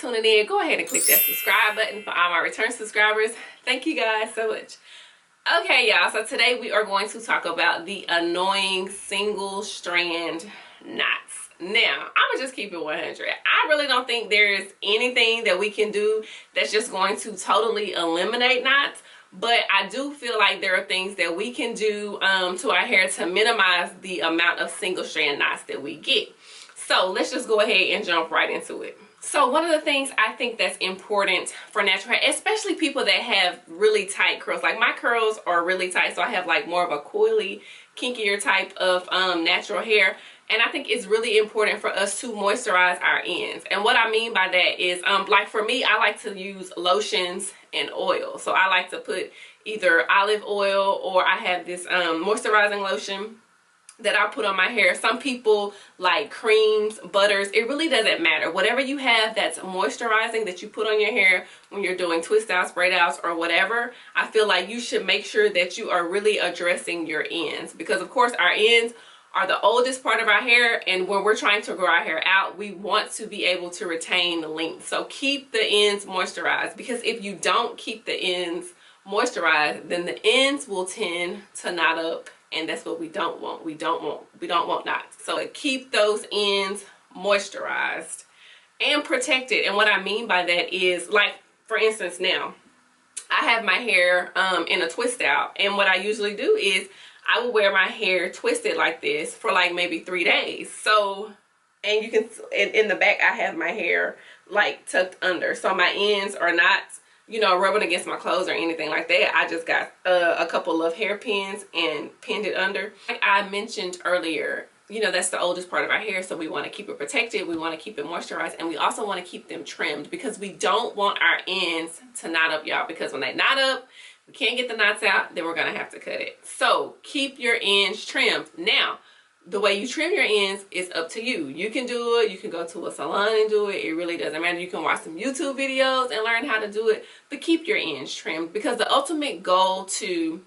tuning in, go ahead and click that subscribe button. For all my return subscribers, thank you guys so much. Okay, y'all, so today we are going to talk about the annoying single strand knots. Now, I'm gonna just keep it 100. I really don't think there's anything that we can do that's just going to totally eliminate knots, but I do feel like there are things that we can do to our hair to minimize the amount of single strand knots that we get. So let's just go ahead and jump right into it. So one of the things I think that's important for natural hair, especially people that have really tight curls, like my curls are really tight, so I have like more of a coily, kinkier type of natural hair. And I think it's really important for us to moisturize our ends. And what I mean by that is, like for me, I like to use lotions and oil. So I like to put either olive oil, or I have this moisturizing lotion that I put on my hair. Some people like creams, butters. It really doesn't matter. Whatever you have that's moisturizing that you put on your hair when you're doing twist outs, braid outs, or whatever, I feel like you should make sure that you are really addressing your ends, because of course our ends are the oldest part of our hair, and when we're trying to grow our hair out, we want to be able to retain the length. So keep the ends moisturized, because if you don't keep the ends moisturized, then the ends will tend to knot up, and that's what we don't want. We don't want knots. So keep those ends moisturized and protected. And what I mean by that is, like for instance, now I have my hair in a twist out, and what I usually do is I will wear my hair twisted like this for like maybe 3 days. So, and you can, in the back I have my hair like tucked under, so my ends are not, you know, rubbing against my clothes or anything like that. I just got a couple of hairpins and pinned it under. Like I mentioned earlier, you know, that's the oldest part of our hair, so we want to keep it protected, we want to keep it moisturized, and we also want to keep them trimmed, because we don't want our ends to knot up, y'all, because when they knot up, we can't get the knots out, then we're gonna have to cut it. So keep your ends trimmed. Now, the way you trim your ends is up to you. You can do it, you can go to a salon and do it, it really doesn't matter. You can watch some YouTube videos and learn how to do it, but keep your ends trimmed, because the ultimate goal to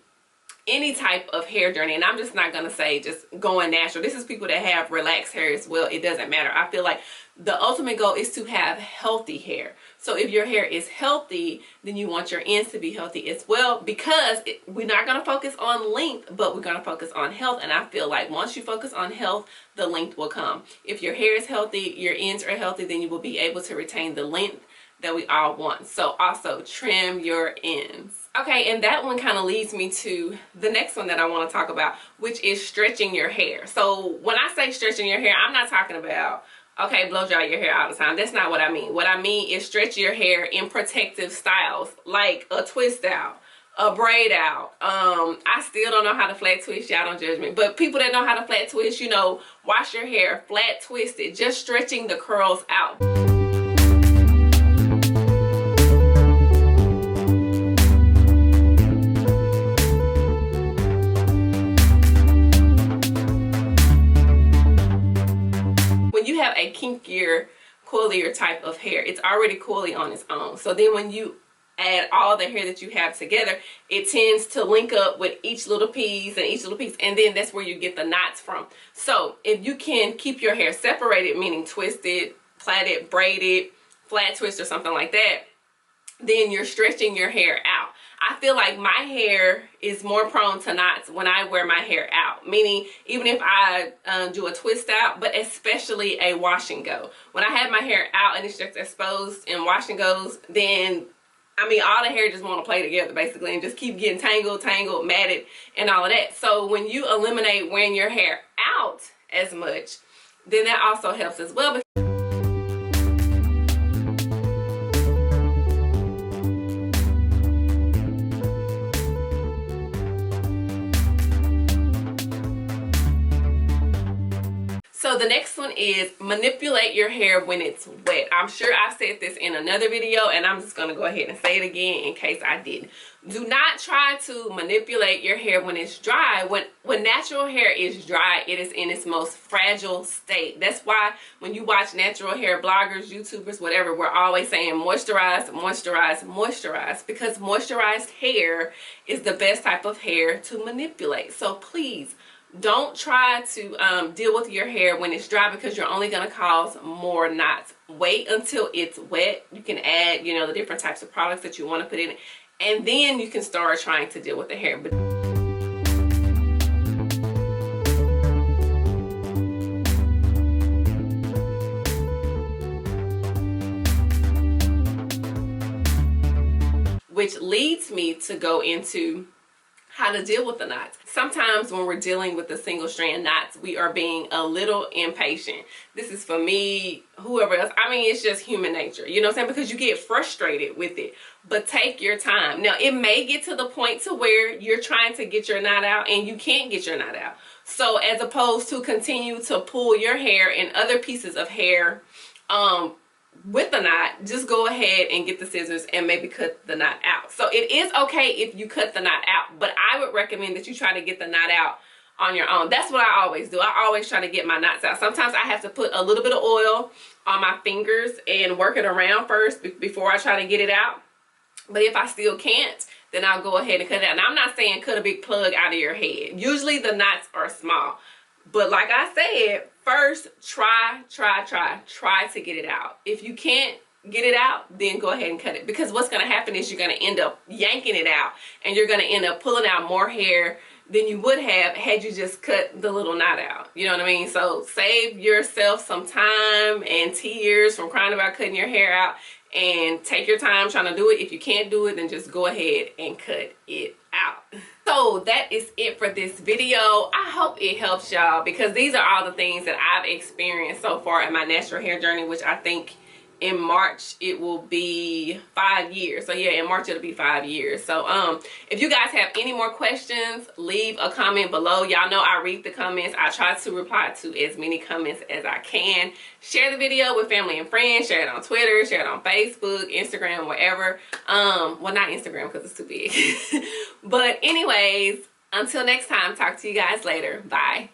any type of hair journey, and I'm just not gonna say just going natural, this is people that have relaxed hair as well, it doesn't matter. I feel like the ultimate goal is to have healthy hair. So if your hair is healthy, then you want your ends to be healthy as well, because we're not going to focus on length, but we're going to focus on health. And I feel like once you focus on health, the length will come. If your hair is healthy, your ends are healthy, then you will be able to retain the length that we all want. So also trim your ends. Okay, and that one kind of leads me to the next one that I want to talk about, which is stretching your hair. So when I say stretching your hair, I'm not talking about, okay, blow dry your hair all the time. That's not what I mean. What I mean is stretch your hair in protective styles, like a twist out, a braid out. I still don't know how to flat twist, y'all don't judge me, but people that know how to flat twist, you know, wash your hair flat twisted, just stretching the curls out. You have a kinkier, coilier type of hair, it's already coily on its own. So then when you add all the hair that you have together, it tends to link up with each little piece and each little piece, and then that's where you get the knots from. So if you can keep your hair separated, meaning twisted, plaited, braided, flat twist, or something like that, then you're stretching your hair out. I feel like my hair is more prone to knots when I wear my hair out, meaning even if I do a twist out, but especially a wash and go. When I have my hair out and it's just exposed in wash and goes, then I mean all the hair just want to play together basically and just keep getting tangled, matted, and all of that. So when you eliminate wearing your hair out as much, then that also helps as well. So the next one is manipulate your hair when it's wet. I'm sure I said this in another video, and I'm just going to go ahead and say it again in case I didn't. Do not try to manipulate your hair when it's dry. When natural hair is dry, it is in its most fragile state. That's why when you watch natural hair bloggers, YouTubers, whatever, we're always saying moisturize, moisturize, moisturize, because moisturized hair is the best type of hair to manipulate. So please, Don't try to deal with your hair when it's dry, because you're only going to cause more knots. Wait until it's wet. You can add, you know, the different types of products that you want to put in it, and then you can start trying to deal with the hair. But which leads me to go into how to deal with the knots. Sometimes when we're dealing with the single strand knots, we are being a little impatient. This is for me, whoever else. I mean, it's just human nature, you know what I'm saying? Because you get frustrated with it. But take your time. Now, it may get to the point to where you're trying to get your knot out and you can't get your knot out. So as opposed to continue to pull your hair and other pieces of hair with the knot, just go ahead and get the scissors and maybe cut the knot out. So it is okay if you cut the knot out, but I would recommend that you try to get the knot out on your own. That's what I always do. I always try to get my knots out. Sometimes I have to put a little bit of oil on my fingers and work it around first before I try to get it out. But if I still can't, then I'll go ahead and cut it out. Now, I'm not saying cut a big plug out of your head. Usually the knots are small. But like I said, first try to get it out. If you can't get it out, then go ahead and cut it. Because what's going to happen is you're going to end up yanking it out, and you're going to end up pulling out more hair than you would have had you just cut the little knot out. You know what I mean? So save yourself some time and tears from crying about cutting your hair out, and take your time trying to do it. If you can't do it, then just go ahead and cut it out. So that is it for this video. I hope it helps y'all, because these are all the things that I've experienced so far in my natural hair journey, which I think in March it will be 5 years. So yeah, in March it'll be 5 years. So if you guys have any more questions, leave a comment below. Y'all know I read the comments. I try to reply to as many comments as I can. Share the video with family and friends. Share it on Twitter, share it on Facebook, Instagram, wherever. Well, not Instagram because it's too big. But anyways, until next time, talk to you guys later. Bye.